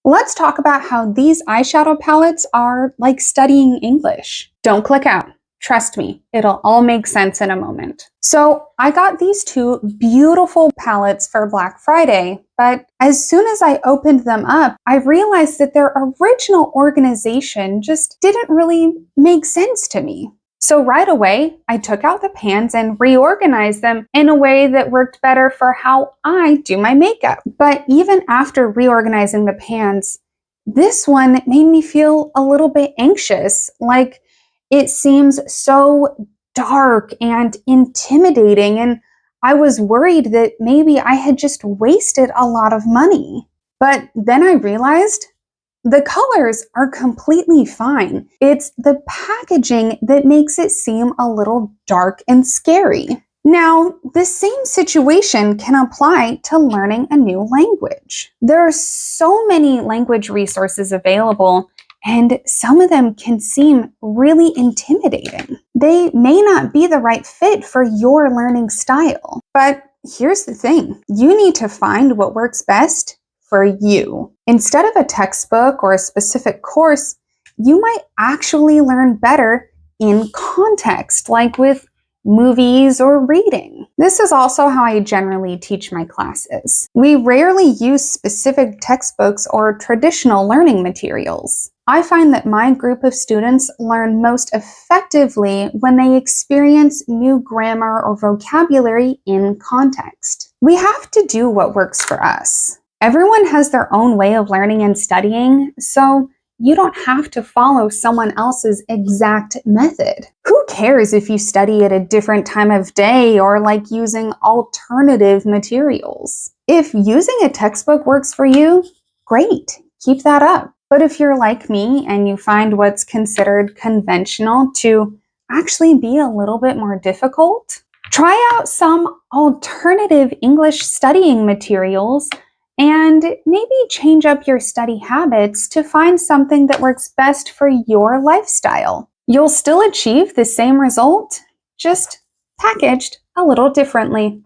Let's talk about how these eyeshadow palettes are like studying English. Don't click out. Trust me, it'll all make sense in a moment. So I got these two beautiful palettes for Black Friday, but as soon as I opened them up, I realized that their original organization just didn't really make sense to me. So right away, I took out the pans and reorganized them in a way that worked better for how I do my makeup. But even after reorganizing the pans, this one made me feel a little bit anxious, like it seems so dark and intimidating, and I was worried that maybe I had just wasted a lot of money. But then I realized the colors are completely fine. It's the packaging that makes it seem a little dark and scary. Now, the same situation can apply to learning a new language. There are so many language resources available, and some of them can seem really intimidating. They may not be the right fit for your learning style. But here's the thing, you need to find what works best for you. Instead of a textbook or a specific course, you might actually learn better in context, like with movies or reading. This is also how I generally teach my classes. We rarely use specific textbooks or traditional learning materials. I find that my group of students learn most effectively when they experience new grammar or vocabulary in context. We have to do what works for us. Everyone has their own way of learning and studying, so you don't have to follow someone else's exact method. Who cares if you study at a different time of day or like using alternative materials? If using a textbook works for you, great, keep that up. But if you're like me and you find what's considered conventional to actually be a little bit more difficult, try out some alternative English studying materials and maybe change up your study habits to find something that works best for your lifestyle. You'll still achieve the same result, just packaged a little differently.